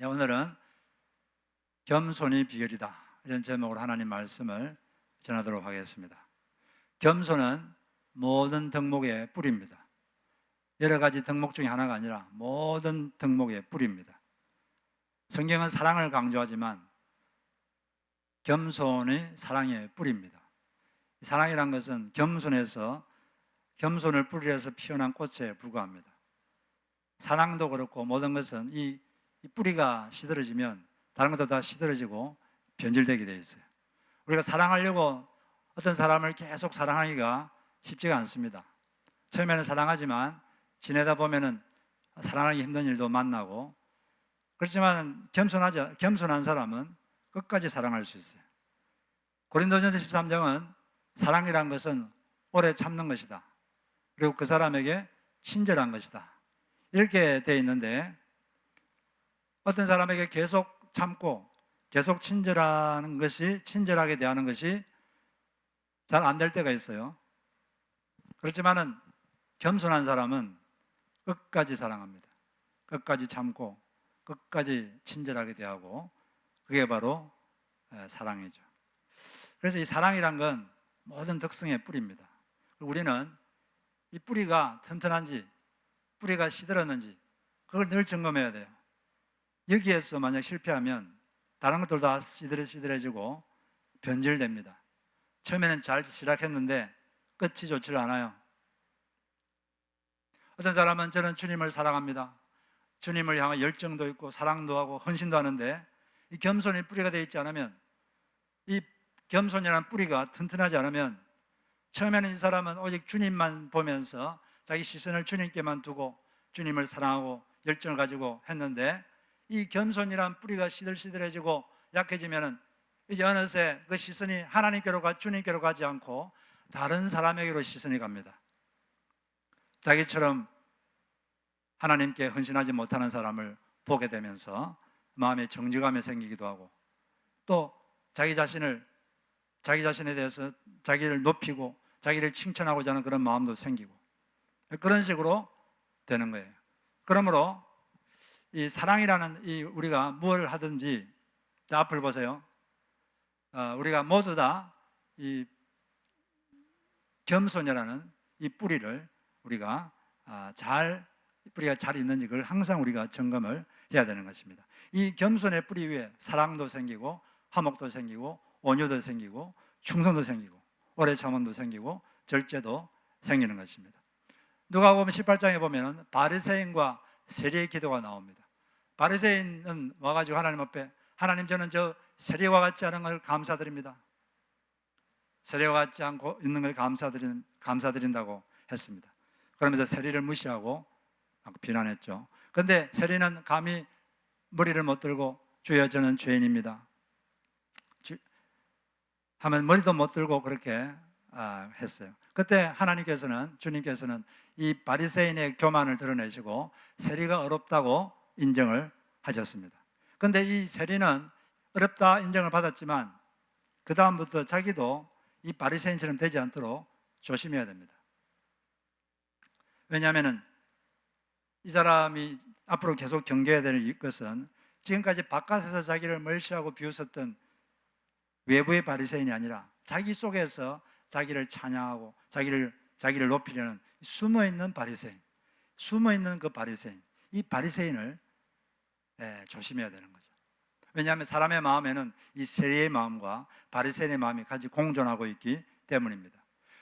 오늘은 겸손이 비결이다, 이런 제목으로 하나님 말씀을 전하도록 하겠습니다. 겸손은 모든 덕목의 뿌리입니다. 여러 가지 덕목 중에 하나가 아니라 모든 덕목의 뿌리입니다. 성경은 사랑을 강조하지만 겸손이 사랑의 뿌리입니다. 사랑이란 것은 겸손을 뿌리에서 피어난 꽃에 불과합니다. 사랑도 그렇고 모든 것은 이 뿌리가 시들어지면 다른 것도 다 시들어지고 변질되게 되어 있어요. 우리가 사랑하려고 어떤 사람을 계속 사랑하기가 쉽지가 않습니다. 처음에는 사랑하지만 지내다 보면은 사랑하기 힘든 일도 만나고, 그렇지만 겸손한 사람은 끝까지 사랑할 수 있어요. 고린도전서 13장은 사랑이란 것은 오래 참는 것이다, 그리고 그 사람에게 친절한 것이다, 이렇게 되어 있는데, 어떤 사람에게 계속 참고 계속 친절하게 대하는 것이 잘 안 될 때가 있어요. 그렇지만은 겸손한 사람은 끝까지 사랑합니다. 끝까지 참고 끝까지 친절하게 대하고, 그게 바로 사랑이죠. 그래서 이 사랑이란 건 모든 덕성의 뿌리입니다. 우리는 이 뿌리가 튼튼한지 뿌리가 시들었는지 그걸 늘 점검해야 돼요. 여기에서 만약 실패하면 다른 것들도 다 시들해지고 변질됩니다. 처음에는 잘 시작했는데 끝이 좋지를 않아요. 어떤 사람은 저는 주님을 사랑합니다, 주님을 향한 열정도 있고 사랑도 하고 헌신도 하는데, 이 겸손이 뿌리가 되어 있지 않으면, 이 겸손이라는 뿌리가 튼튼하지 않으면, 처음에는 이 사람은 오직 주님만 보면서 자기 시선을 주님께만 두고 주님을 사랑하고 열정을 가지고 했는데, 이 겸손이란 뿌리가 시들시들해지고 약해지면은 이제 어느새 그 시선이 주님께로 가지 않고 다른 사람에게로 시선이 갑니다. 자기처럼 하나님께 헌신하지 못하는 사람을 보게 되면서 마음에 정죄감이 생기기도 하고, 또 자기 자신에 대해서 자기를 높이고 자기를 칭찬하고자 하는 그런 마음도 생기고, 그런 식으로 되는 거예요. 그러므로 이 사랑이라는 우리가 무엇을 하든지, 앞을 보세요. 우리가 모두 다 이 겸손이라는 이 뿌리를 뿌리가 잘 있는지 그걸 항상 우리가 점검을 해야 되는 것입니다. 이 겸손의 뿌리 위에 사랑도 생기고 화목도 생기고 온유도 생기고 충성도 생기고 오래 참음도 생기고 절제도 생기는 것입니다. 누가복음 18장에 보면 바리새인과 세리의 기도가 나옵니다. 바리새인은 와가지고 하나님 앞에, 하나님, 저는 저 세리와 같지 않은 걸 감사드립니다, 세리와 같지 않고 있는 걸 감사드린다고 했습니다. 그러면서 세리를 무시하고 비난했죠. 그런데 세리는 감히 머리를 못 들고 주여 저는 죄인입니다 하면 머리도 못 들고 그렇게 했어요. 그때 주님께서는 이 바리새인의 교만을 드러내시고 세리가 어렵다고 인정을 하셨습니다. 그런데 이 세리는 어렵다 인정을 받았지만 그 다음부터 자기도 이 바리새인처럼 되지 않도록 조심해야 됩니다. 왜냐하면 이 사람이 앞으로 계속 경계해야 될 것은, 지금까지 바깥에서 자기를 멸시하고 비웃었던 외부의 바리새인이 아니라 자기 속에서 자기를 찬양하고 자기를 높이려는 숨어있는 그 바리새인, 이 바리새인을 조심해야 되는 거죠. 왜냐하면 사람의 마음에는 이 세리의 마음과 바리새인의 마음이 같이 공존하고 있기 때문입니다.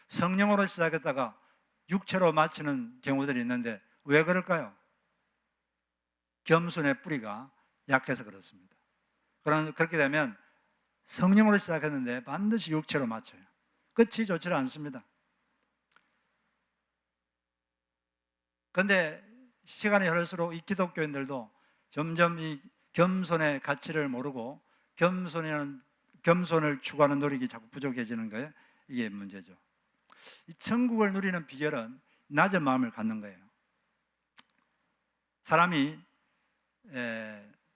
성령으로 시작했다가 육체로 마치는 경우들이 있는데 왜 그럴까요? 겸손의 뿌리가 약해서 그렇습니다. 그렇게 되면 성령으로 시작했는데 반드시 육체로 마쳐요. 끝이 좋지 않습니다. 그런데 시간이 흐를수록 이 기독교인들도 점점 이 겸손의 가치를 모르고 겸손을 추구하는 노력이 자꾸 부족해지는 거예요. 이게 문제죠. 이 천국을 누리는 비결은 낮은 마음을 갖는 거예요. 사람이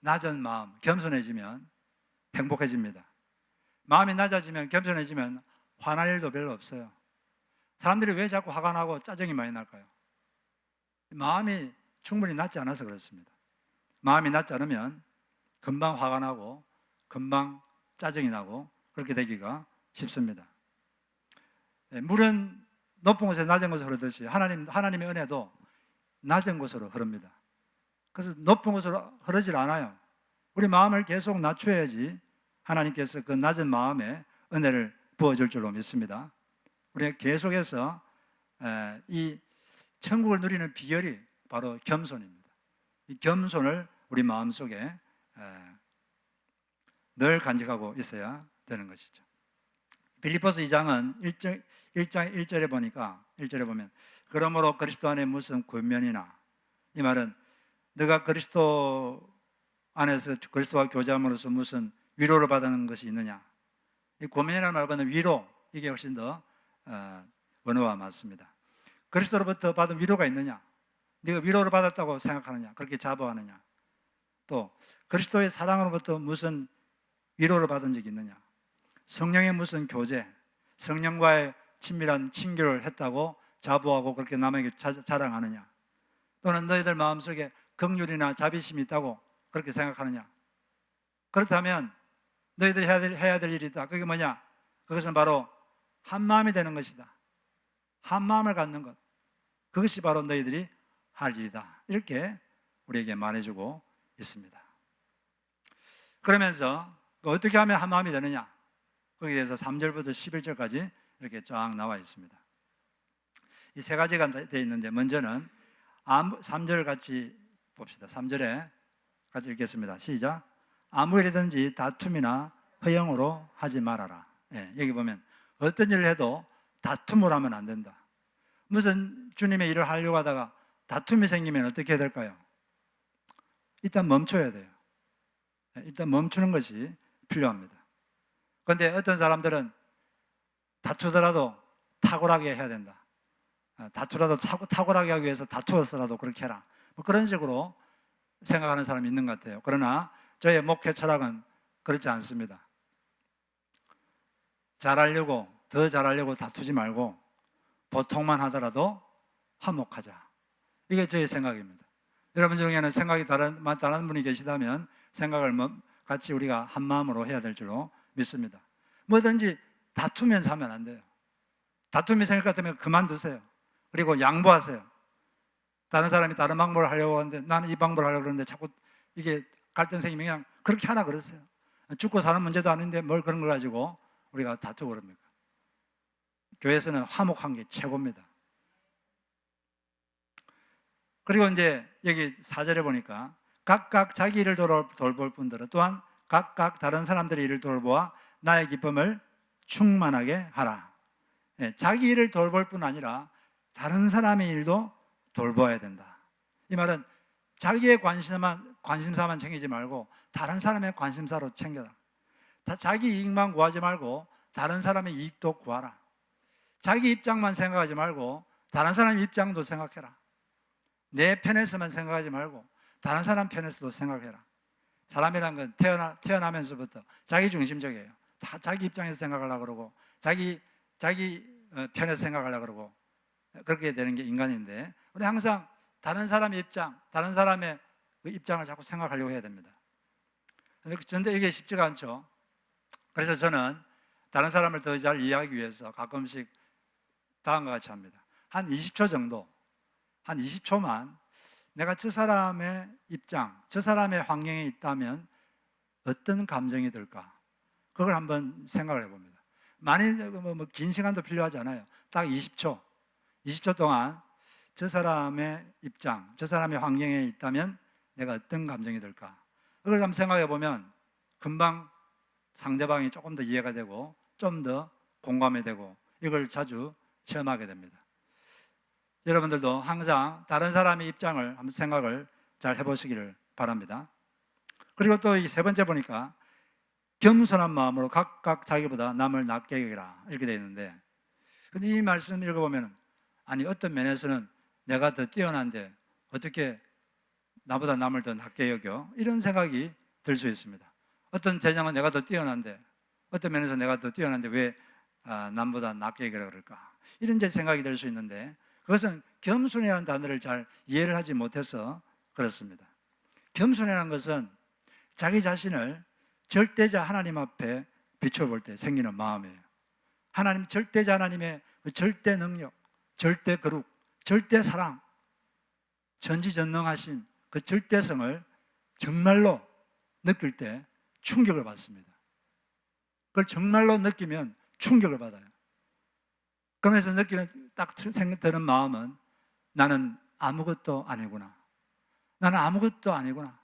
낮은 마음, 겸손해지면 행복해집니다. 마음이 낮아지면, 겸손해지면 화날 일도 별로 없어요. 사람들이 왜 자꾸 화가 나고 짜증이 많이 날까요? 마음이 충분히 낮지 않아서 그렇습니다. 마음이 낮지 않으면 금방 화가 나고 금방 짜증이 나고 그렇게 되기가 쉽습니다. 물은 높은 곳에 낮은 곳으로 흐르듯이 하나님의 은혜도 낮은 곳으로 흐릅니다. 그래서 높은 곳으로 흐르질 않아요. 우리 마음을 계속 낮춰야지 하나님께서 그 낮은 마음에 은혜를 부어줄 줄로 믿습니다. 우리가 계속해서 이 천국을 누리는 비결이 바로 겸손입니다. 이 겸손을 우리 마음속에 늘 간직하고 있어야 되는 것이죠. 빌립보서 2장은 1장 1절에 보니까 1절에 보면 그러므로 그리스도 안에 무슨 권면이나, 이 말은 너가 그리스도 안에서 그리스도와 교제함으로써 무슨 위로를 받는 것이 있느냐. 이 권면이라는 말보다는 위로, 이게 훨씬 더 원어와 맞습니다. 그리스도로부터 받은 위로가 있느냐, 네가 위로를 받았다고 생각하느냐, 그렇게 자부하느냐, 또 그리스도의 사랑으로부터 무슨 위로를 받은 적이 있느냐, 성령의 무슨 교제, 성령과의 친밀한 친교를 했다고 자부하고 그렇게 남에게 자랑하느냐, 또는 너희들 마음속에 긍휼이나 자비심이 있다고 그렇게 생각하느냐. 그렇다면 너희들이 해야 될 일이 있다. 그게 뭐냐? 그것은 바로 한 마음이 되는 것이다. 한 마음을 갖는 것, 그것이 바로 너희들이 할 일이다. 이렇게 우리에게 말해주고 있습니다. 그러면서 어떻게 하면 한 마음이 되느냐, 거기에 대해서 3절부터 11절까지 이렇게 쫙 나와 있습니다. 이 세 가지가 되어 있는데, 먼저는 3절 같이 봅시다. 3절에 같이 읽겠습니다. 시작. 아무 일이든지 다툼이나 허영으로 하지 말아라. 여기 보면 어떤 일을 해도 다툼을 하면 안 된다. 무슨 주님의 일을 하려고 하다가 다툼이 생기면 어떻게 해야 될까요? 일단 멈춰야 돼요. 일단 멈추는 것이 필요합니다. 그런데 어떤 사람들은 다투더라도 탁월하게 해야 된다. 다투라도 탁월하게 하기 위해서 다투어서라도 그렇게 해라. 뭐 그런 식으로 생각하는 사람이 있는 것 같아요. 그러나 저의 목회 철학은 그렇지 않습니다. 더 잘하려고 다투지 말고 보통만 하더라도 화목하자. 이게 저의 생각입니다. 여러분 중에는 생각이 다른 분이 계시다면 생각을 같이 우리가 한 마음으로 해야 될 줄로 믿습니다. 뭐든지 다투면서 하면 안 돼요. 다툼이 생길 것 같으면 그만두세요. 그리고 양보하세요. 다른 사람이 다른 방법을 하려고 하는데 나는 이 방법을 하려고 그러는데 자꾸 이게 갈등 생기면 그냥 그렇게 하라 그러세요. 죽고 사는 문제도 아닌데 뭘 그런 걸 가지고 우리가 다투고 그럽니까? 교회에서는 화목한 게 최고입니다. 그리고 이제 여기 4절에 보니까 각각 자기 일을 돌볼 뿐더러 또한 각각 다른 사람들의 일을 돌보아 나의 기쁨을 충만하게 하라. 자기 일을 돌볼 뿐 아니라 다른 사람의 일도 돌봐야 된다. 이 말은 자기의 관심사만 챙기지 말고 다른 사람의 관심사로 챙겨라. 자기 이익만 구하지 말고 다른 사람의 이익도 구하라. 자기 입장만 생각하지 말고 다른 사람의 입장도 생각해라. 내 편에서만 생각하지 말고 다른 사람 편에서도 생각해라. 사람이란 건 태어나면서부터 자기 중심적이에요. 다 자기 입장에서 생각하려고 그러고 자기 편에서 생각하려고 그러고 그렇게 되는 게 인간인데, 우리 항상 다른 사람의 입장, 다른 사람의 그 입장을 자꾸 생각하려고 해야 됩니다. 그런데 이게 쉽지가 않죠. 그래서 저는 다른 사람을 더 잘 이해하기 위해서 가끔씩 다음과 같이 합니다. 한 20초 정도, 한 20초만 내가 저 사람의 입장, 저 사람의 환경에 있다면 어떤 감정이 들까? 그걸 한번 생각을 해봅니다. 많이 긴 시간도 필요하지 않아요. 딱 20초 동안 저 사람의 입장, 저 사람의 환경에 있다면 내가 어떤 감정이 들까? 그걸 한번 생각해 보면 금방 상대방이 조금 더 이해가 되고 좀 더 공감이 되고 이걸 자주 체험하게 됩니다. 여러분들도 항상 다른 사람의 입장을 한번 생각을 잘 해보시기를 바랍니다. 그리고 또 이 세 번째 보니까 겸손한 마음으로 각각 자기보다 남을 낮게 여기라 이렇게 되어 있는데, 근데 이 말씀 읽어보면 아니 어떤 면에서는 내가 더 뛰어난데 어떻게 나보다 남을 더 낮게 여겨? 이런 생각이 들 수 있습니다. 어떤 재정은 내가 더 뛰어난데 어떤 면에서 내가 더 뛰어난데 왜 남보다 낮게 여기라 그럴까? 이런 제 생각이 들 수 있는데, 그것은 겸손이라는 단어를 잘 이해를 하지 못해서 그렇습니다. 겸손이라는 것은 자기 자신을 절대자 하나님 앞에 비춰볼 때 생기는 마음이에요. 하나님, 절대자 하나님의 그 절대 능력, 절대 거룩, 절대 사랑, 전지전능하신 그 절대성을 정말로 느낄 때 충격을 받습니다. 그걸 정말로 느끼면 충격을 받아요. 그러면서 느끼는 딱 드는 마음은 나는 아무것도 아니구나. 나는 아무것도 아니구나.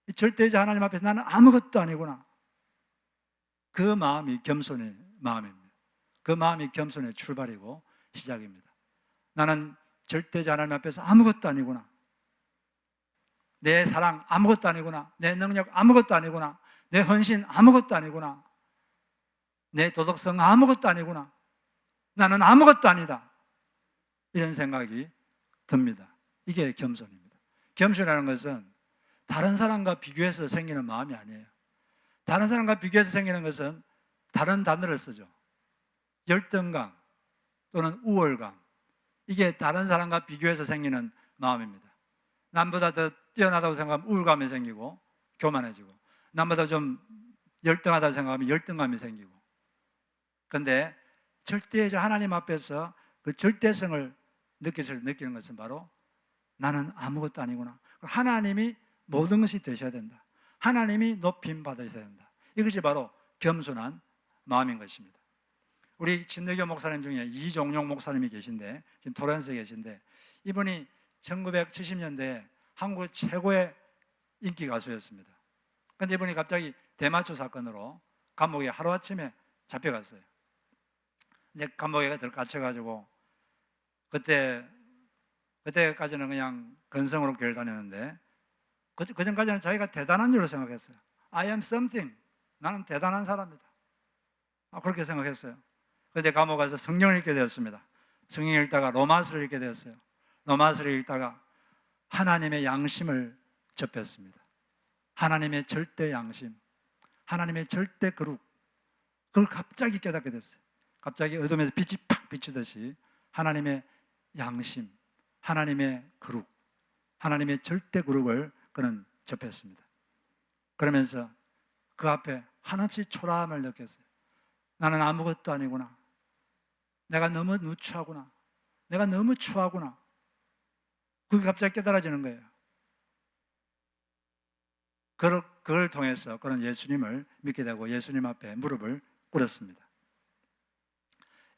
이 절대자 하나님 앞에서 나는 아무것도 아니구나. 그 마음이 겸손의 마음입니다. 그 마음이 겸손의 출발이고 시작입니다. 나는 절대자 하나님 앞에서 아무것도 아니구나. 내 사랑 아무것도 아니구나. 내 능력 아무것도 아니구나. 내 헌신 아무것도 아니구나. 내 도덕성 아무것도 아니구나. 나는 아무것도 아니다. 이런 생각이 듭니다. 이게 겸손입니다. 겸손이라는 것은 다른 사람과 비교해서 생기는 마음이 아니에요. 다른 사람과 비교해서 생기는 것은 다른 단어를 쓰죠. 열등감 또는 우월감. 이게 다른 사람과 비교해서 생기는 마음입니다. 남보다 더 뛰어나다고 생각하면 우월감이 생기고 교만해지고, 남보다 좀 열등하다고 생각하면 열등감이 생기고. 그런데 절대자 하나님 앞에서 그 절대성을 느끼는 것은 바로 나는 아무것도 아니구나. 하나님이 모든 것이 되셔야 된다. 하나님이 높임 받으셔야 된다. 이것이 바로 겸손한 마음인 것입니다. 우리 진대교 목사님 중에 이종용 목사님이 계신데, 지금 토론스에 계신데, 이분이 1970년대에 한국 최고의 인기 가수였습니다. 그런데 이분이 갑자기 대마초 사건으로 감옥에 하루아침에 잡혀갔어요. 이제 감옥에 들어갇혀가지고 그때까지는 그냥 건성으로 교회를 다녔는데, 그 전까지는 자기가 대단한 일로 생각했어요. I am something. 나는 대단한 사람이다. 그렇게 생각했어요. 그런데 감옥 가서 성경을 읽게 되었습니다. 성경을 읽다가 로마서를 읽게 되었어요. 로마서를 읽다가 하나님의 양심을 접했습니다. 하나님의 절대 양심, 하나님의 절대 거룩, 그걸 갑자기 깨닫게 됐어요. 갑자기 어둠에서 빛이 팍 비추듯이 하나님의 양심, 하나님의 거룩, 하나님의 절대 거룩을 그는 접했습니다. 그러면서 그 앞에 한없이 초라함을 느꼈어요. 나는 아무것도 아니구나. 내가 너무 누추하구나. 내가 너무 추하구나. 그게 갑자기 깨달아지는 거예요. 그걸 통해서 그는 예수님을 믿게 되고 예수님 앞에 무릎을 꿇었습니다.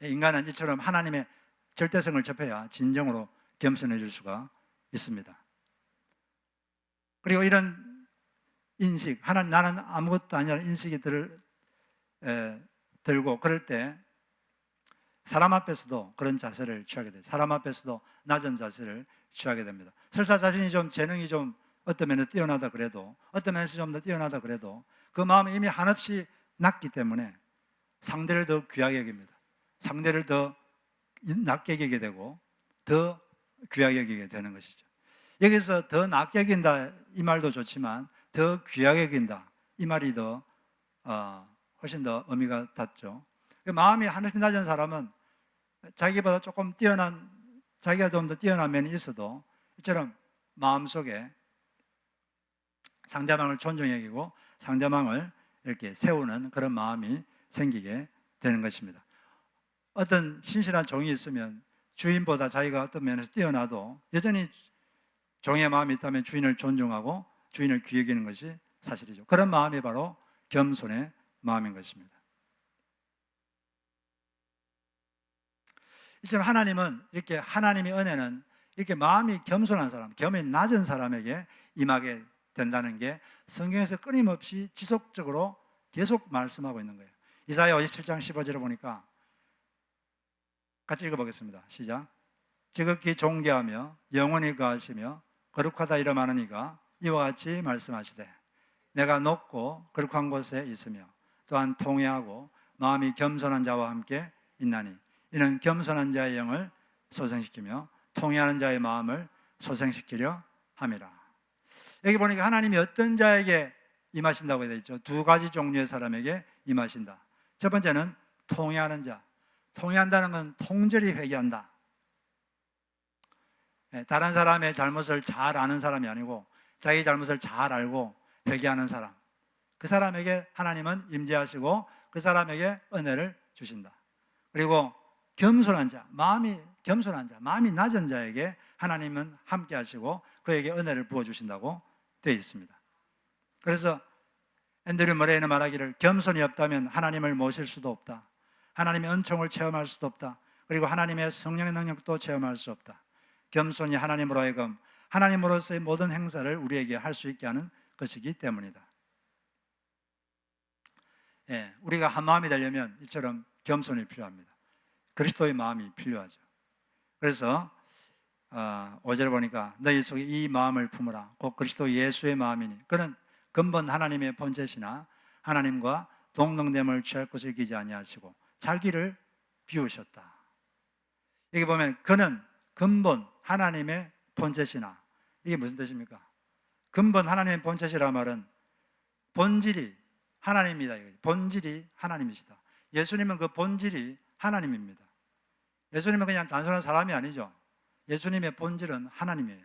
인간은 이처럼 하나님의 절대성을 접해야 진정으로 겸손해질 수가 있습니다. 그리고 이런 인식, 나는 아무것도 아니라는 인식이 들고 그럴 때 사람 앞에서도 그런 자세를 취하게 돼요. 사람 앞에서도 낮은 자세를 취하게 됩니다. 설사 자신이 좀 재능이 좀 어떤 면에서 뛰어나다 그래도, 어떤 면에서 좀 더 뛰어나다 그래도 그 마음이 이미 한없이 낮기 때문에 상대를 더 귀하게 여깁니다. 상대를 더 낮게 여기게 되고 더 귀하게 여기게 되는 것이죠. 여기서 더 낮게 여긴다 이 말도 좋지만 더 귀하게 여긴다 이 말이 더 훨씬 더 의미가 닿죠. 마음이 한없이 낮은 사람은 자기보다 조금 자기가 좀 더 뛰어난 면이 있어도 이처럼 마음속에 상대방을 존중해 여기고 상대방을 이렇게 세우는 그런 마음이 생기게 되는 것입니다. 어떤 신실한 종이 있으면 주인보다 자기가 어떤 면에서 뛰어나도 여전히 종의 마음이 있다면 주인을 존중하고 주인을 귀히 여기는 것이 사실이죠. 그런 마음이 바로 겸손의 마음인 것입니다. 이처럼 하나님은 이렇게 하나님의 은혜는 이렇게 마음이 겸손한 사람, 겸이 낮은 사람에게 임하게 된다는 게 성경에서 끊임없이 지속적으로 계속 말씀하고 있는 거예요. 이사야 57장 15절을 보니까 같이 읽어보겠습니다. 시작. 지극히 존귀하며 영원히 거하시며 거룩하다 이름 하는 이가 이와 같이 말씀하시되 내가 높고 거룩한 곳에 있으며 또한 통회하고 마음이 겸손한 자와 함께 있나니 이는 겸손한 자의 영을 소생시키며 통회하는 자의 마음을 소생시키려 함이라. 여기 보니까 하나님이 어떤 자에게 임하신다고 되어 있죠. 두 가지 종류의 사람에게 임하신다. 첫 번째는 통회하는 자. 통회한다는 건 통절히 회개한다. 다른 사람의 잘못을 잘 아는 사람이 아니고 자기 잘못을 잘 알고 되게 하는 사람, 그 사람에게 하나님은 임재하시고 그 사람에게 은혜를 주신다. 그리고 겸손한 자, 마음이 겸손한 자, 마음이 낮은 자에게 하나님은 함께 하시고 그에게 은혜를 부어주신다고 되어 있습니다. 그래서 앤드류 머레이는 말하기를 겸손이 없다면 하나님을 모실 수도 없다. 하나님의 은총을 체험할 수도 없다. 그리고 하나님의 성령의 능력도 체험할 수 없다. 겸손이 하나님으로 하여금 하나님으로서의 모든 행사를 우리에게 할 수 있게 하는 것이기 때문이다. 예, 우리가 한 마음이 되려면 이처럼 겸손이 필요합니다. 그리스도의 마음이 필요하죠. 그래서 5절에 보니까 너희 속에 이 마음을 품으라. 곧 그리스도 예수의 마음이니 그는 근본 하나님의 본체시나 하나님과 동등됨을 취할 것을 여기지 아니하시고 자기를 비우셨다. 여기 보면 그는 근본 하나님의 본체시나, 이게 무슨 뜻입니까? 근본 하나님의 본체시라 말은 본질이 하나님이다. 본질이 하나님이시다. 예수님은 그 본질이 하나님입니다. 예수님은 그냥 단순한 사람이 아니죠. 예수님의 본질은 하나님이에요.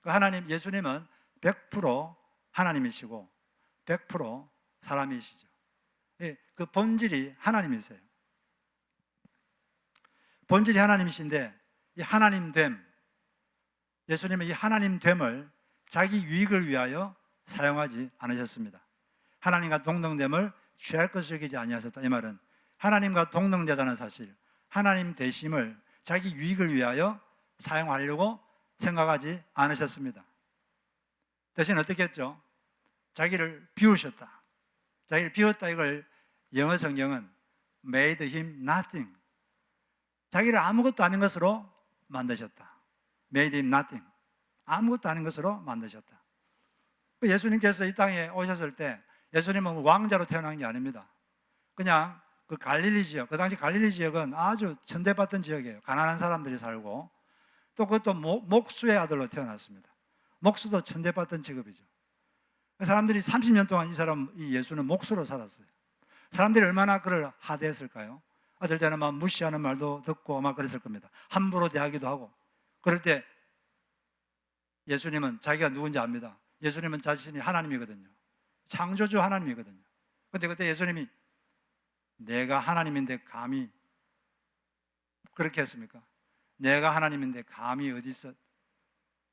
그 하나님, 예수님은 100% 하나님이시고 100% 사람이시죠. 그 본질이 하나님이세요. 본질이 하나님이신데 이 하나님됨, 예수님은 이 하나님됨을 자기 유익을 위하여 사용하지 않으셨습니다. 하나님과 동등됨을 취할 것을 여기지 아니하셨다. 이 말은 하나님과 동등되다는 사실, 하나님 되심을 자기 유익을 위하여 사용하려고 생각하지 않으셨습니다. 대신 어떻게 했죠? 자기를 비우셨다. 자기를 비웠다. 이걸 영어 성경은 made him nothing. 자기를 아무것도 아닌 것으로 만드셨다. made him nothing. 아무것도 아닌 것으로 만드셨다. 예수님께서 이 땅에 오셨을 때 예수님은 왕자로 태어난 게 아닙니다. 그냥 그 갈릴리 지역, 그 당시 갈릴리 지역은 아주 천대받던 지역이에요. 가난한 사람들이 살고, 또 그것도 목수의 아들로 태어났습니다. 목수도 천대받던 직업이죠. 사람들이 30년 동안 이 예수는 목수로 살았어요. 사람들이 얼마나 그를 하대했을까요? 어떨 때는 막 무시하는 말도 듣고 막 그랬을 겁니다. 함부로 대하기도 하고. 그럴 때 예수님은 자기가 누군지 압니다. 예수님은 자신이 하나님이거든요. 창조주 하나님이거든요. 그런데 그때 예수님이 내가 하나님인데 감히 그렇게 했습니까? 내가 하나님인데 감히 어디서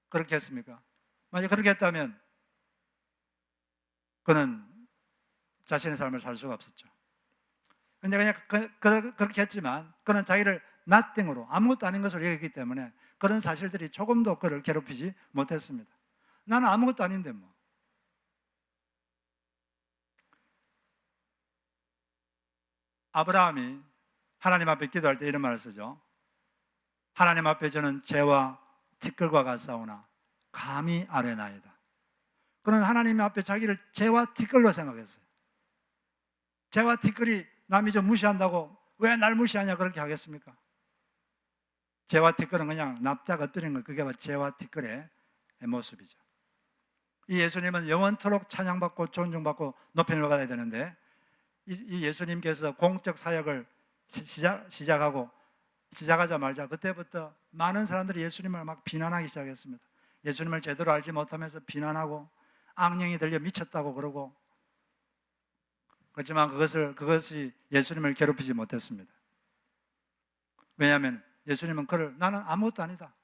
그렇게 했습니까? 만약 그렇게 했다면 그는 자신의 삶을 살 수가 없었죠. 그런데 그냥 그렇게 했지만 그는 자기를 nothing으로, 아무것도 아닌 것으로 여겼기 때문에 그런 사실들이 조금도 그를 괴롭히지 못했습니다. 나는 아무것도 아닌데 뭐. 아브라함이 하나님 앞에 기도할 때 이런 말을 쓰죠. 하나님 앞에 저는 죄와 티끌과 같사오나 감히 아뢰나이다. 그는 하나님 앞에 자기를 죄와 티끌로 생각했어요. 죄와 티끌이 남이 좀 무시한다고 왜 날 무시하냐 그렇게 하겠습니까? 죄와 티끌은 그냥 납작 엎드리는 거, 그게 바로 죄와 티끌의 모습이죠. 이 예수님은 영원토록 찬양받고 존중받고 높임을 받아야 되는데 이 예수님께서 공적 사역을 시작하자마자 그때부터 많은 사람들이 예수님을 막 비난하기 시작했습니다. 예수님을 제대로 알지 못하면서 비난하고 악령이 들려 미쳤다고 그러고, 그렇지만 그것이 예수님을 괴롭히지 못했습니다. 왜냐하면 예수님은 나는 아무것도 아니다.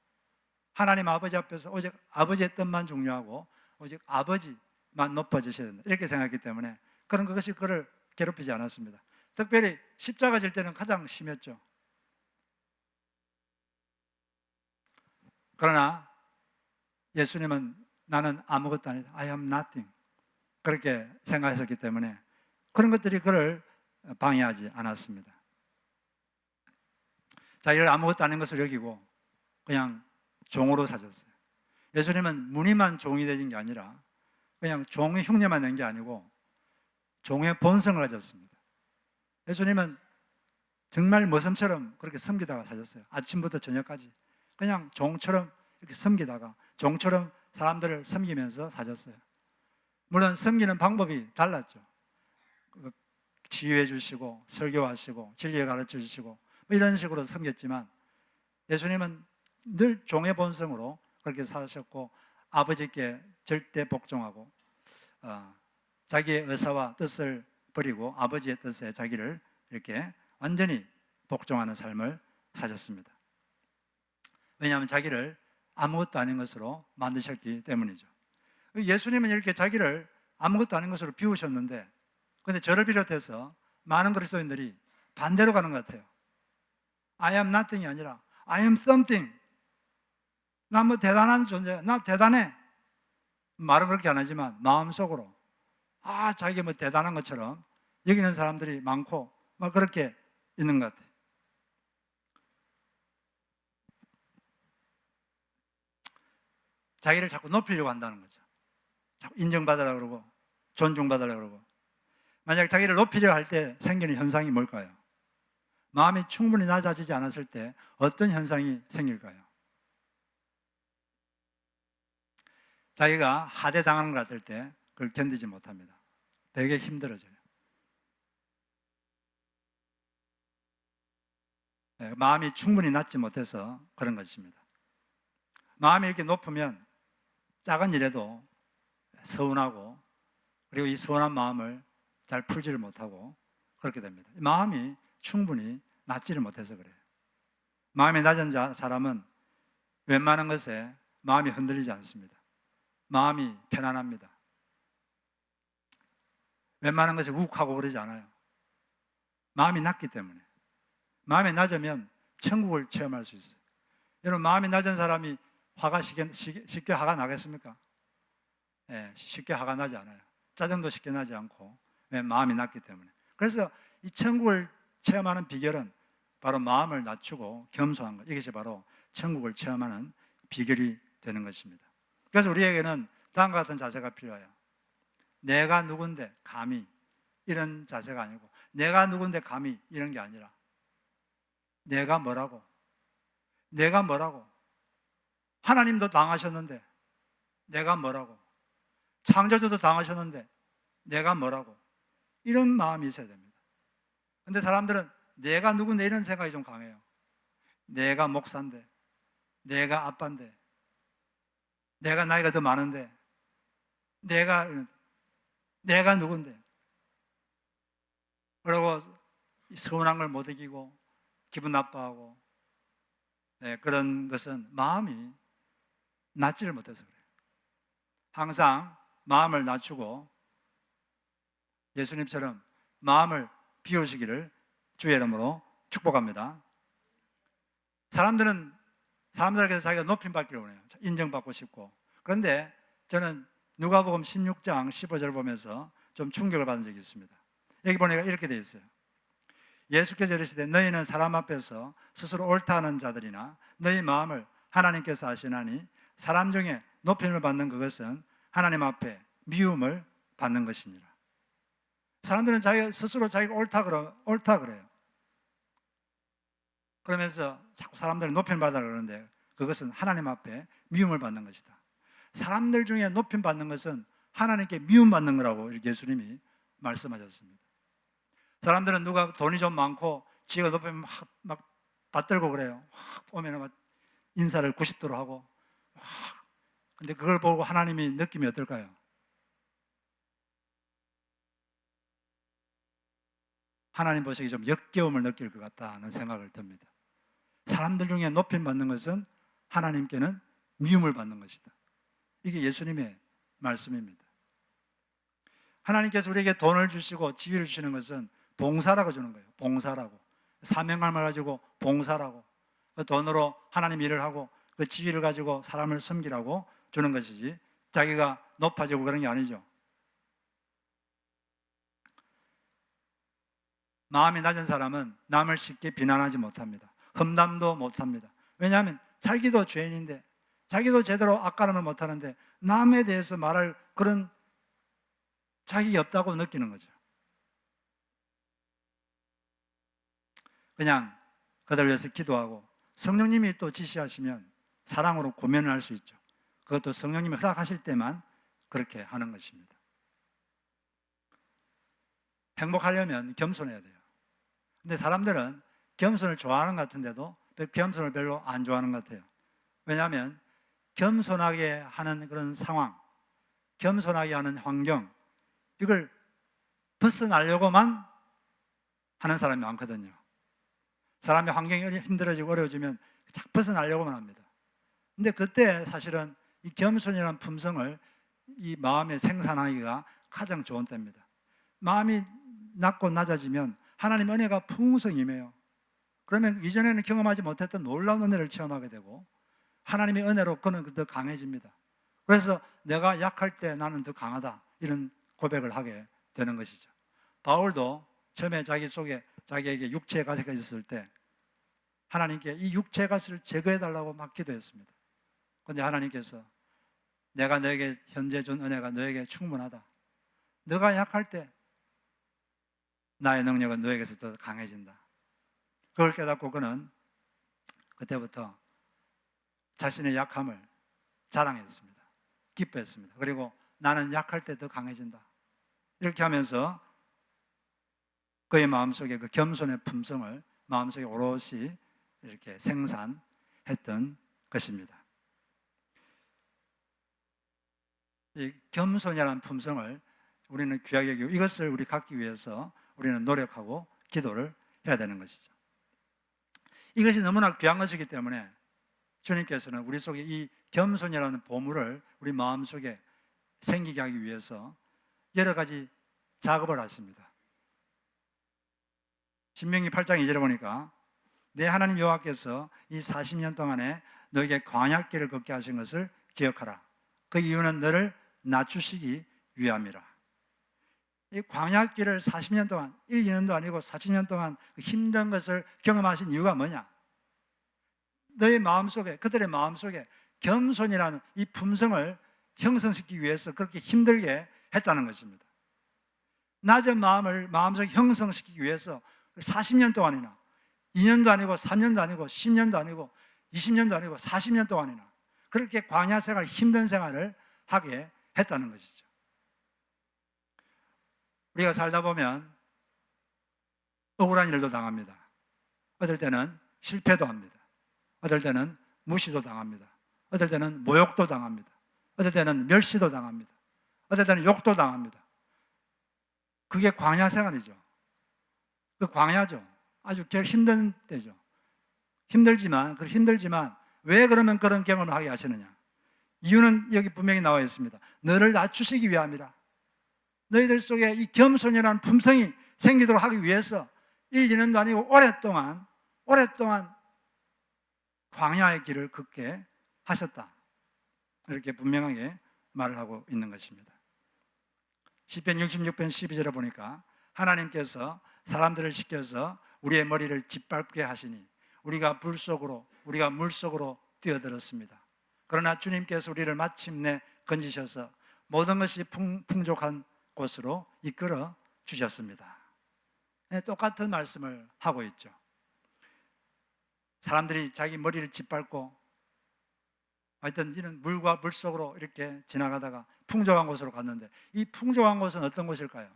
하나님 아버지 앞에서 오직 아버지의 뜻만 중요하고 오직 아버지만 높아지셔야 된다. 이렇게 생각했기 때문에 그것이 그를 괴롭히지 않았습니다. 특별히 십자가 질 때는 가장 심했죠. 그러나 예수님은 나는 아무것도 아니다. I am nothing. 그렇게 생각하셨기 때문에 그런 것들이 그를 방해하지 않았습니다. 자기를 아무것도 아닌 것을 여기고 그냥 종으로 사셨어요. 예수님은 무늬만 종이 되신 게 아니라 그냥 종의 흉내만 낸 게 아니고 종의 본성을 가졌습니다. 예수님은 정말 머슴처럼 그렇게 섬기다가 사셨어요. 아침부터 저녁까지 그냥 종처럼 이렇게 섬기다가 종처럼 사람들을 섬기면서 사셨어요. 물론 섬기는 방법이 달랐죠. 치유해 주시고 설교하시고 진리에 가르쳐 주시고 이런 식으로 섬겼지만 예수님은 늘 종의 본성으로 그렇게 사셨고 아버지께 절대 복종하고 자기의 의사와 뜻을 버리고 아버지의 뜻에 자기를 이렇게 완전히 복종하는 삶을 사셨습니다. 왜냐하면 자기를 아무것도 아닌 것으로 만드셨기 때문이죠. 예수님은 이렇게 자기를 아무것도 아닌 것으로 비우셨는데, 그런데 저를 비롯해서 많은 그리스도인들이 반대로 가는 것 같아요. I am nothing이 아니라 I am something. 나 뭐 대단한 존재야. 나 대단해. 말은 그렇게 안 하지만 마음속으로 자기가 뭐 대단한 것처럼 여기는 사람들이 많고 막 그렇게 있는 것 같아요. 자기를 자꾸 높이려고 한다는 거죠. 자꾸 인정받으려고 그러고 존중받으려고 그러고. 만약 자기를 높이려고 할 때 생기는 현상이 뭘까요? 마음이 충분히 낮아지지 않았을 때 어떤 현상이 생길까요? 자기가 하대당하는 것 같을 때 그걸 견디지 못합니다. 되게 힘들어져요. 마음이 충분히 낮지 못해서 그런 것입니다. 마음이 이렇게 높으면 작은 일에도 서운하고, 그리고 이 서운한 마음을 잘 풀지를 못하고 그렇게 됩니다. 마음이 충분히 낮지를 못해서 그래요. 마음이 낮은 사람은 웬만한 것에 마음이 흔들리지 않습니다. 마음이 편안합니다. 웬만한 것에 욱하고 그러지 않아요. 마음이 낮기 때문에. 마음이 낮으면 천국을 체험할 수 있어요. 여러분, 마음이 낮은 사람이 쉽게 화가 나겠습니까? 쉽게 화가 나지 않아요. 짜증도 쉽게 나지 않고. 왜? 마음이 낮기 때문에. 그래서 이 천국을 체험하는 비결은 바로 마음을 낮추고 겸손한 것. 이것이 바로 천국을 체험하는 비결이 되는 것입니다. 그래서 우리에게는 다음과 같은 자세가 필요해요. 내가 누군데 감히, 이런 자세가 아니고, 내가 누군데 감히, 이런 게 아니라 내가 뭐라고? 내가 뭐라고? 하나님도 당하셨는데 내가 뭐라고? 창조주도 당하셨는데 내가 뭐라고? 이런 마음이 있어야 됩니다. 그런데 사람들은 내가 누군데 이런 생각이 좀 강해요. 내가 목사인데, 내가 아빠인데, 내가 나이가 더 많은데, 내가 누군데. 그리고 서운한 걸 못 이기고 기분 나빠하고, 그런 것은 마음이 낮지를 못해서 그래요. 항상 마음을 낮추고 예수님처럼 마음을 비우시기를 주의 이름으로 축복합니다. 사람들에게서 자기가 높임 받기를 원해요. 인정받고 싶고. 그런데 저는 누가복음 16장 15절 보면서 좀 충격을 받은 적이 있습니다. 여기 보니까 이렇게 되어 있어요. 예수께서 이르시되 너희는 사람 앞에서 스스로 옳다 하는 자들이나 너희 마음을 하나님께서 아시나니 사람 중에 높임을 받는 그것은 하나님 앞에 미움을 받는 것이니라. 사람들은 스스로 자기가 옳다 그래요. 그러면서 자꾸 사람들을 높임 받으려고 그러는데 그것은 하나님 앞에 미움을 받는 것이다. 사람들 중에 높임 받는 것은 하나님께 미움 받는 거라고 예수님이 말씀하셨습니다. 사람들은 누가 돈이 좀 많고 지가 높이면 막 받들고 그래요. 오면 막 인사를 90도로 하고. 근데 그걸 보고 하나님이 느낌이 어떨까요? 하나님 보시기 좀 역겨움을 느낄 것 같다는 생각을 듭니다. 사람들 중에 높임 받는 것은 하나님께는 미움을 받는 것이다. 이게 예수님의 말씀입니다. 하나님께서 우리에게 돈을 주시고 지위를 주시는 것은 봉사라고 주는 거예요. 봉사라고. 사명감을 가지고 봉사라고. 그 돈으로 하나님 일을 하고 그 지위를 가지고 사람을 섬기라고 주는 것이지 자기가 높아지고 그런 게 아니죠. 마음이 낮은 사람은 남을 쉽게 비난하지 못합니다. 험담도 못합니다. 왜냐하면 자기도 죄인인데, 자기도 제대로 악가름을 못하는데 남에 대해서 말할 그런 자격이 없다고 느끼는 거죠. 그냥 그들을 위해서 기도하고 성령님이 또 지시하시면 사랑으로 고면을 할 수 있죠. 그것도 성령님이 허락하실 때만 그렇게 하는 것입니다. 행복하려면 겸손해야 돼요. 근데 사람들은 겸손을 좋아하는 것 같은데도 겸손을 별로 안 좋아하는 것 같아요. 왜냐하면 겸손하게 하는 그런 상황, 겸손하게 하는 환경, 이걸 벗어나려고만 하는 사람이 많거든요. 사람의 환경이 힘들어지고 어려워지면 자꾸 벗어나려고만 합니다. 근데 그때 사실은 이 겸손이라는 품성을 이 마음에 생산하기가 가장 좋은 때입니다. 마음이 낮고 낮아지면 하나님의 은혜가 풍성히 임해요. 그러면 이전에는 경험하지 못했던 놀라운 은혜를 체험하게 되고 하나님의 은혜로 그는 더 강해집니다. 그래서 내가 약할 때 나는 더 강하다, 이런 고백을 하게 되는 것이죠. 바울도 처음에 자기 속에 자기에게 육체의 가시가 있었을 때 하나님께 이 육체의 가시를 제거해달라고 막 기도했습니다. 그런데 하나님께서 내가 너에게 현재 준 은혜가 너에게 충분하다. 너가 약할 때 나의 능력은 너에게서 더 강해진다. 그걸 깨닫고 그는 그때부터 자신의 약함을 자랑했습니다. 기뻐했습니다. 그리고 나는 약할 때 더 강해진다. 이렇게 하면서 그의 마음속에 그 겸손의 품성을 마음속에 오롯이 이렇게 생산했던 것입니다. 이 겸손이라는 품성을 우리는 귀하게 여기고 이것을 우리 갖기 위해서 우리는 노력하고 기도를 해야 되는 것이죠. 이것이 너무나 귀한 것이기 때문에 주님께서는 우리 속에 이 겸손이라는 보물을 우리 마음속에 생기게 하기 위해서 여러 가지 작업을 하십니다. 신명기 8장 2절에 보니까 내 하나님 여호와께서 이 40년 동안에 너에게 광야길을 걷게 하신 것을 기억하라. 그 이유는 너를 낮추시기 위함이라. 이 광야길을 40년 동안, 1, 2년도 아니고 40년 동안 그 힘든 것을 경험하신 이유가 뭐냐? 너의 마음속에, 그들의 마음속에 겸손이라는 이 품성을 형성시키기 위해서 그렇게 힘들게 했다는 것입니다. 낮은 마음을 마음속에 형성시키기 위해서 40년 동안이나 2년도 아니고 3년도 아니고 10년도 아니고 20년도 아니고 40년 동안이나 그렇게 광야 생활, 힘든 생활을 하게 했다는 것이죠. 우리가 살다 보면 억울한 일도 당합니다. 어떨 때는 실패도 합니다. 어떨 때는 무시도 당합니다. 어떨 때는 모욕도 당합니다. 어떨 때는 멸시도 당합니다. 어떨 때는 욕도 당합니다. 그게 광야 생활이죠. 그 광야죠. 아주 힘든 때죠. 힘들지만 왜 그러면 그런 경험을 하게 하시느냐? 이유는 여기 분명히 나와 있습니다. 너를 낮추시기 위함이라. 너희들 속에 이 겸손이라는 품성이 생기도록 하기 위해서 1, 2년도 아니고 오랫동안 광야의 길을 걷게 하셨다. 이렇게 분명하게 말을 하고 있는 것입니다. 시편 66편 12절에 보니까 하나님께서 사람들을 시켜서 우리의 머리를 짓밟게 하시니 우리가 물속으로 뛰어들었습니다. 그러나 주님께서 우리를 마침내 건지셔서 모든 것이 풍족한 곳으로 이끌어 주셨습니다. 네, 똑같은 말씀을 하고 있죠. 사람들이 자기 머리를 짓밟고 하여튼 이런 물과 물속으로 이렇게 지나가다가 풍족한 곳으로 갔는데 이 풍족한 곳은 어떤 곳일까요?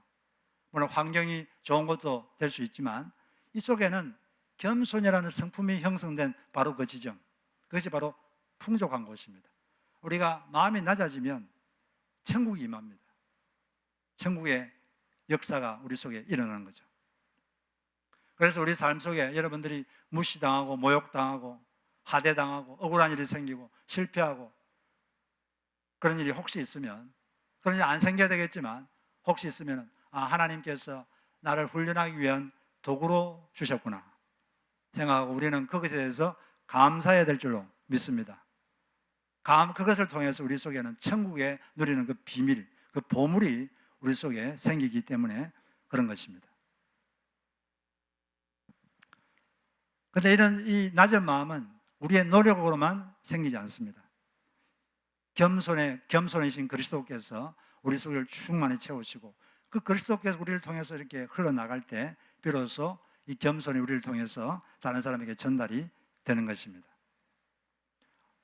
물론 환경이 좋은 곳도 될 수 있지만 이 속에는 겸손이라는 성품이 형성된 바로 그 지점, 그것이 바로 풍족한 곳입니다. 우리가 마음이 낮아지면 천국이 임합니다. 천국의 역사가 우리 속에 일어나는 거죠. 그래서 우리 삶 속에 여러분들이 무시당하고 모욕당하고 하대당하고 억울한 일이 생기고 실패하고 그런 일이 혹시 있으면, 그런 일이 안 생겨야 되겠지만 혹시 있으면 하나님께서 나를 훈련하기 위한 도구로 주셨구나 생각하고 우리는 그것에 대해서 감사해야 될 줄로 믿습니다. 그것을 통해서 우리 속에는 천국에 누리는 그 비밀, 그 보물이 우리 속에 생기기 때문에 그런 것입니다. 그런데 이런 이 낮은 마음은 우리의 노력으로만 생기지 않습니다. 겸손이신 그리스도께서 우리 속을 충만히 채우시고 그 그리스도께서 우리를 통해서 이렇게 흘러나갈 때 비로소 이 겸손이 우리를 통해서 다른 사람에게 전달이 되는 것입니다.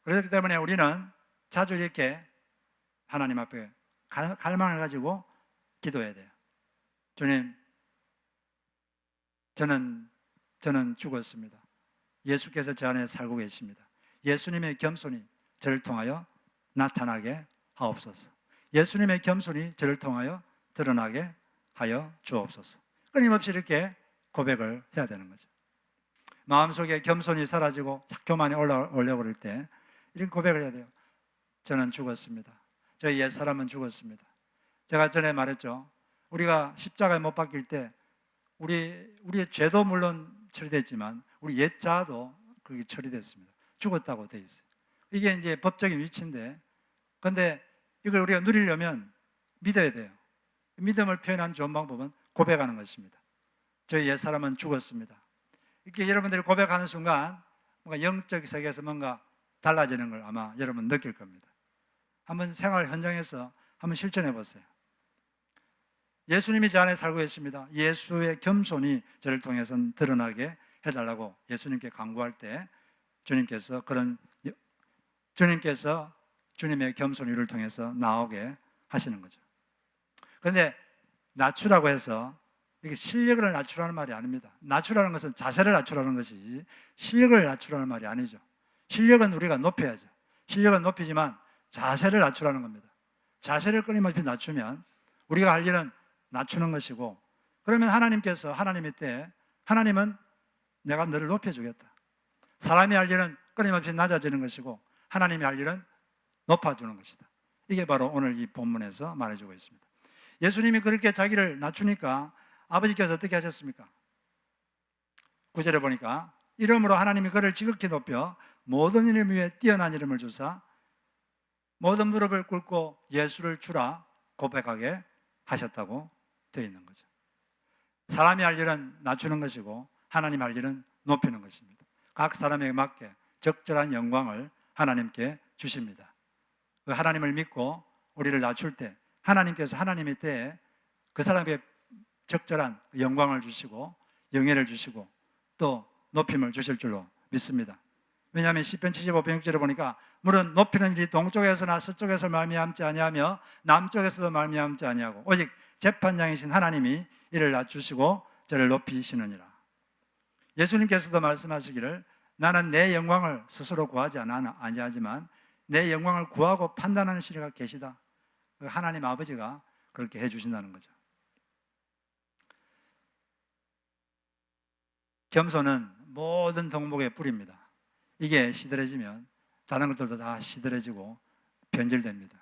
그렇기 때문에 우리는 자주 이렇게 하나님 앞에 갈망을 가지고 기도해야 돼요. 주님, 저는 죽었습니다. 예수께서 제 안에 살고 계십니다. 예수님의 겸손이 저를 통하여 나타나게 하옵소서. 예수님의 겸손이 저를 통하여 드러나게 하여 주옵소서. 끊임없이 이렇게 고백을 해야 되는 거죠. 마음속에 겸손이 사라지고 교만이 올라오려고 그럴 때 이런 고백을 해야 돼요. 저는 죽었습니다. 저희 옛사람은 죽었습니다. 제가 전에 말했죠. 우리가 십자가에 못 박힐 때 우리의 죄도 물론 처리됐지만 우리 옛자도 그게 처리됐습니다. 죽었다고 돼 있어요. 이게 이제 법적인 위치인데, 그런데 이걸 우리가 누리려면 믿어야 돼요. 믿음을 표현한 좋은 방법은 고백하는 것입니다. 저희 옛사람은 죽었습니다. 이렇게 여러분들이 고백하는 순간 뭔가 영적 세계에서 뭔가 달라지는 걸 아마 여러분 느낄 겁니다. 한번 생활 현장에서 한번 실천해 보세요. 예수님이 제 안에 살고 계십니다. 예수의 겸손이 저를 통해서 드러나게 해달라고 예수님께 간구할 때 주님께서 주님의 겸손이를 통해서 나오게 하시는 거죠. 그런데 낮추라고 해서 이게 실력을 낮추라는 말이 아닙니다. 낮추라는 것은 자세를 낮추라는 것이지 실력을 낮추라는 말이 아니죠. 실력은 우리가 높여야죠. 실력은 높이지만 자세를 낮추라는 겁니다. 자세를 끊임없이 낮추면 우리가 할 일은 낮추는 것이고, 그러면 하나님께서 하나님의 때 하나님은 내가 너를 높여주겠다. 사람이 할 일은 끊임없이 낮아지는 것이고 하나님이 할 일은 높아주는 것이다. 이게 바로 오늘 이 본문에서 말해주고 있습니다. 예수님이 그렇게 자기를 낮추니까 아버지께서 어떻게 하셨습니까? 9절에 보니까 이름으로 하나님이 그를 지극히 높여 모든 이름 위에 뛰어난 이름을 주사 모든 무릎을 꿇고 예수를 주라 고백하게 하셨다고 되어 있는 거죠. 사람이 할 일은 낮추는 것이고 하나님 할 일은 높이는 것입니다. 각 사람에게 맞게 적절한 영광을 하나님께 주십니다. 그 하나님을 믿고 우리를 낮출 때 하나님께서 하나님의 때에 그 사람에게 적절한 영광을 주시고 영예를 주시고 또 높임을 주실 줄로 믿습니다. 왜냐하면 시편 75편 6절에 보니까 물은 높이는 일이 동쪽에서나 서쪽에서 말미암지 아니하며 남쪽에서도 말미암지 아니하고 오직 재판장이신 하나님이 이를 낮추시고 저를 높이시느니라. 예수님께서도 말씀하시기를 나는 내 영광을 스스로 구하지 아니하지만 내 영광을 구하고 판단하는 시리가 계시다. 하나님 아버지가 그렇게 해주신다는 거죠. 겸손은 모든 덕목의 뿌리입니다. 이게 시들해지면 다른 것들도 다 시들해지고 변질됩니다.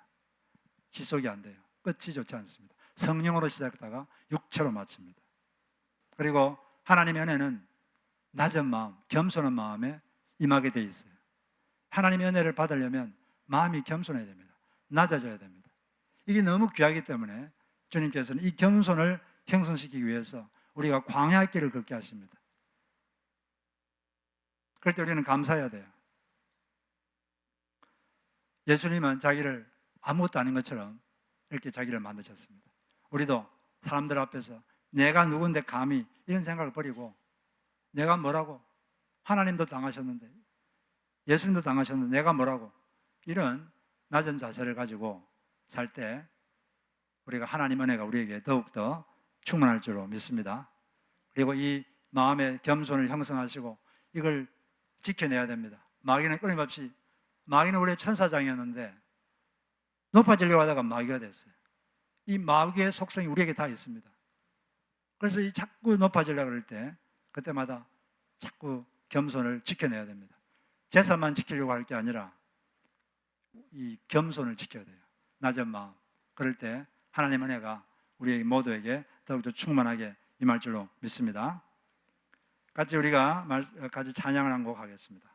지속이 안 돼요. 끝이 좋지 않습니다. 성령으로 시작했다가 육체로 마칩니다. 그리고 하나님의 은혜는 낮은 마음, 겸손한 마음에 임하게 돼 있어요. 하나님의 은혜를 받으려면 마음이 겸손해야 됩니다. 낮아져야 됩니다. 이게 너무 귀하기 때문에 주님께서는 이 겸손을 형성시키기 위해서 우리가 광야의 길을 걷게 하십니다. 그럴 때 우리는 감사해야 돼요. 예수님은 자기를 아무것도 아닌 것처럼 이렇게 자기를 만드셨습니다. 우리도 사람들 앞에서 내가 누군데 감히 이런 생각을 버리고 내가 뭐라고, 하나님도 당하셨는데 예수님도 당하셨는데 내가 뭐라고, 이런 낮은 자세를 가지고 살 때 우리가 하나님 은혜가 우리에게 더욱더 충만할 줄로 믿습니다. 그리고 이 마음의 겸손을 형성하시고 이걸 지켜내야 됩니다. 마귀는 끊임없이, 마귀는 원래 천사장이었는데 높아지려고 하다가 마귀가 됐어요. 이 마귀의 속성이 우리에게 다 있습니다. 그래서 이 자꾸 높아지려고 할 때 그때마다 자꾸 겸손을 지켜내야 됩니다. 재산만 지키려고 할 게 아니라 이 겸손을 지켜야 돼요. 낮은 마음. 그럴 때 하나님 은혜가 우리 모두에게 더욱더 충만하게 임할 줄로 믿습니다. 같이 우리가 같이 찬양을 한 곡 하겠습니다.